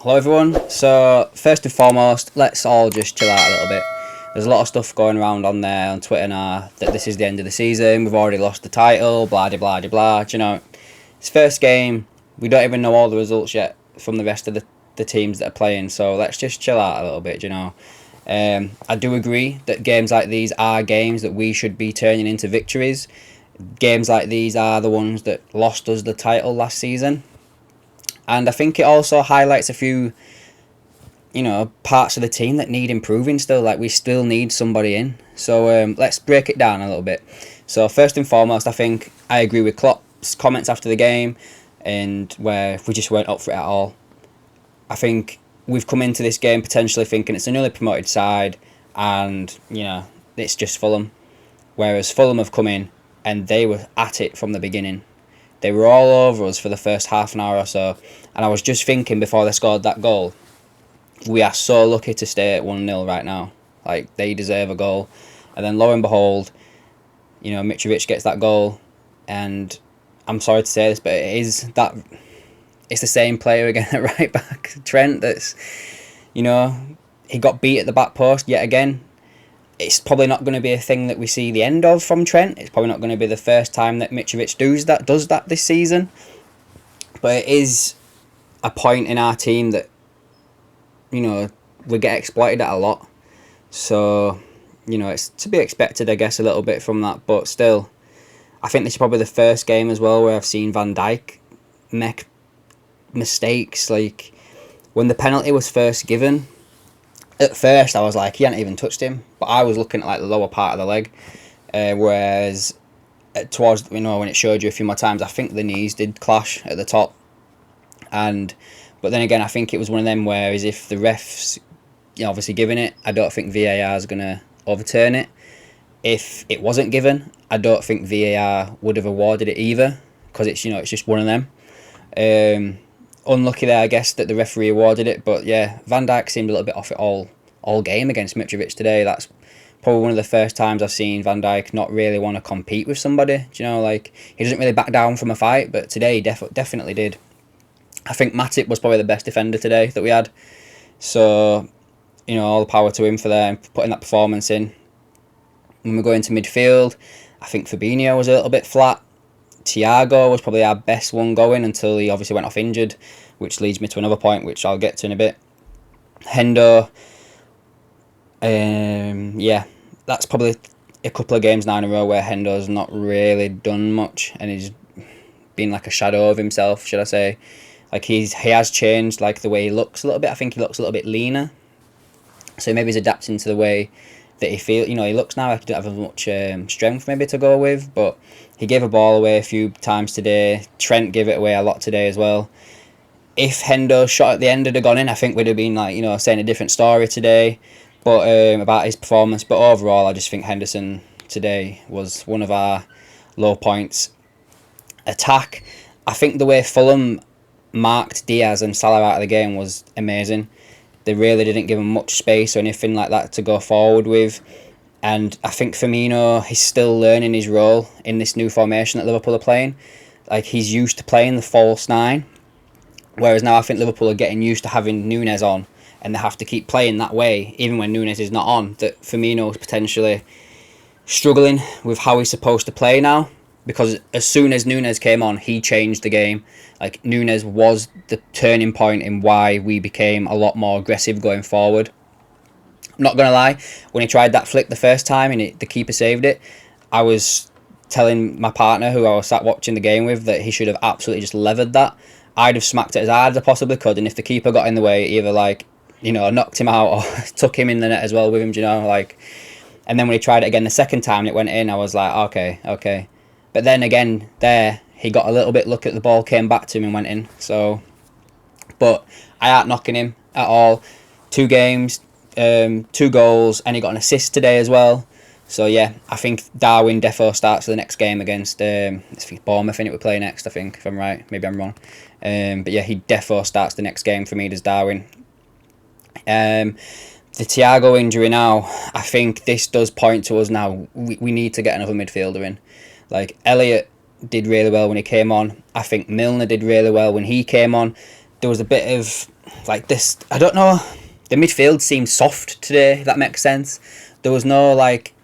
Hello everyone. So first and foremost, let's all just chill out a little bit. There's a lot of stuff going around on there on Twitter now that this is the end of the season. We've already lost the title. Blah de blah de blah. Do you know, it's first game. We don't even know all the results yet from the rest of the teams that are playing. So let's just chill out a little bit. Do you know, I do agree that games like these are games that we should be turning into victories. Games like these are the ones that lost us the title last season. And I think it also highlights a few, parts of the team that need improving still. Like, we still need somebody in. So let's break it down a little bit. So first and foremost, I think I agree with Klopp's comments after the game, and where we just weren't up for it at all. I think we've come into this game potentially thinking it's a newly promoted side, and it's just Fulham. Whereas Fulham have come in and they were at it from the beginning. They were all over us for the first half an hour or so. And I was just thinking before they scored that goal, we are so lucky to stay at 1-0 right now. Like, they deserve a goal. And then lo and behold, Mitrovic gets that goal. And I'm sorry to say this, but it's the same player again at right back. Trent, he got beat at the back post yet again. It's probably not going to be a thing that we see the end of from Trent. It's probably not going to be the first time that Mitrovic does that this season. But it is a point in our team that, we get exploited at a lot. So, it's to be expected, I guess, a little bit from that. But still, I think this is probably the first game as well where I've seen Van Dijk make mistakes. Like, when the penalty was first given, at first I was like, he hadn't even touched him, but I was looking at like the lower part of the leg, whereas towards when it showed you a few more times, I think the knees did clash at the top. But then again, I think it was one of them where as if the refs, obviously given it, I don't think VAR is gonna overturn it. If it wasn't given, I don't think VAR would have awarded it either, because it's just one of them. Unlucky there, I guess, that the referee awarded it, but yeah, Van Dijk seemed a little bit off it all game against Mitrovic today. That's probably one of the first times I've seen Van Dijk not really want to compete with somebody. He doesn't really back down from a fight, but today he definitely did. I think Matip was probably the best defender today that we had, so all the power to him for there and putting that performance in. When we go into midfield, I think Fabinho was a little bit flat. Thiago was probably our best one going until he obviously went off injured, which leads me to another point which I'll get to in a bit. Hendo, that's probably a couple of games now in a row where Hendo's not really done much and he's been like a shadow of himself, should I say. Like, he has changed like the way he looks a little bit. I think he looks a little bit leaner, so maybe he's adapting to the way that he looks now. Like, he doesn't have as much strength maybe to go with, but he gave a ball away a few times today. Trent gave it away a lot today as well. If Hendo's shot at the end had gone in, I think we'd have been saying a different story today, but about his performance. But overall, I just think Henderson today was one of our low points. Attack, I think the way Fulham marked Diaz and Salah out of the game was amazing. They really didn't give him much space or anything like that to go forward with. And I think Firmino, he's still learning his role in this new formation that Liverpool are playing. Like, he's used to playing the false nine, whereas now I think Liverpool are getting used to having Nunez on, and they have to keep playing that way, even when Nunez is not on. That Firmino is potentially struggling with how he's supposed to play now, because as soon as Nunez came on, he changed the game. Like, Nunez was the turning point in why we became a lot more aggressive going forward. I'm not going to lie, when he tried that flick the first time and the keeper saved it, I was telling my partner, who I was sat watching the game with, that he should have absolutely just levered that. I'd have smacked it as hard as I possibly could, and if the keeper got in the way, either knocked him out or took him in the net as well with him, and then when he tried it again the second time and it went in, I was like, okay. But then again, there, he got a little bit lucky that the ball came back to him and went in. So, but I ain't knocking him at all. 2 games, 2 goals, and he got an assist today as well. So yeah, I think Darwin defo starts the next game against Bournemouth. I think we play next, I think, if I'm right. Maybe I'm wrong. But yeah, he defo starts the next game for me, does Darwin. The Thiago injury now, I think this does point to us now. We need to get another midfielder in. Like, Elliott did really well when he came on. I think Milner did really well when he came on. there was a bit of like this. I don't know. The midfield seemed soft today. If that makes sense. There was no like,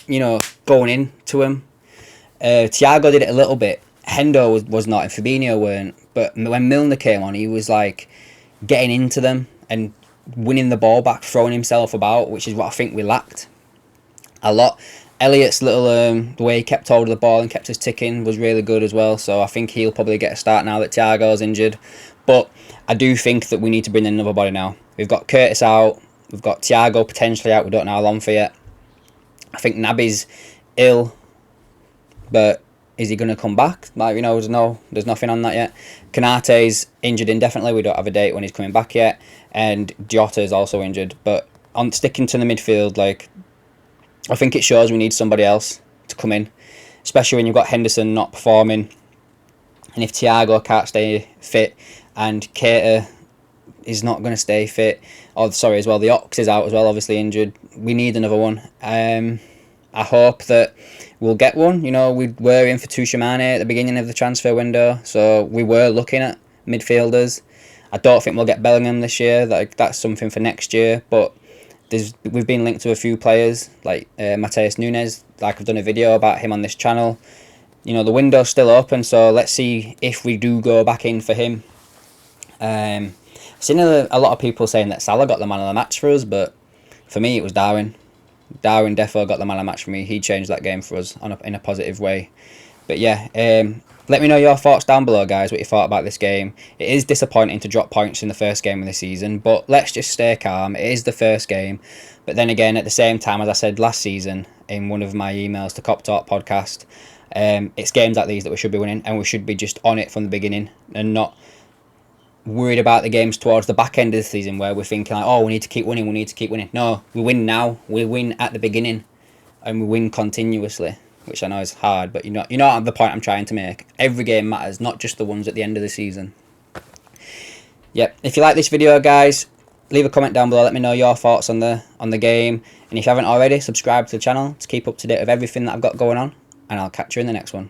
going into him. Thiago did it a little bit. Hendo was not, and Fabinho weren't. But when Milner came on, he was like getting into them and winning the ball back, throwing himself about, which is what I think we lacked a lot. Elliott's little the way he kept hold of the ball and kept us ticking was really good as well. So I think he'll probably get a start now that Thiago's injured. But I do think that we need to bring in another body now. We've got Curtis out. We've got Thiago potentially out. We don't know how long for yet. I think Naby's ill, but is he going to come back? Like, there's nothing on that yet. Konate's injured indefinitely. We don't have a date when he's coming back yet. And Jota is also injured. But on sticking to the midfield, like, I think it shows we need somebody else to come in, especially when you've got Henderson not performing, and if Thiago can't stay fit and Keita is not going to stay fit, as well, the Ox is out as well, obviously injured. We need another one. I hope that we'll get one. We were in for Tuchemane at the beginning of the transfer window, so we were looking at midfielders. I don't think we'll get Bellingham this year. That's something for next year, but we've been linked to a few players like Mateus Nunez. Like, I've done a video about him on this channel. The window's still open, so let's see if we do go back in for him. I've seen a lot of people saying that Salah got the man of the match for us, but for me it was Darwin. Darwin defo got the man of the match for me. He changed that game for us in a positive way. But yeah, let me know your thoughts down below, guys, what you thought about this game. It is disappointing to drop points in the first game of the season, but let's just stay calm. It is the first game. But then again, at the same time, as I said last season in one of my emails to Cop Talk podcast, it's games like these that we should be winning, and we should be just on it from the beginning and not worried about the games towards the back end of the season where we're thinking like, we need to keep winning. No, we win now. We win at the beginning, and we win continuously, which I know is hard, but you know the point I'm trying to make. Every game matters, not just the ones at the end of the season. Yep. If you like this video, guys, leave a comment down below. Let me know your thoughts on the game, and if you haven't already, subscribe to the channel to keep up to date with everything that I've got going on, and I'll catch you in the next one.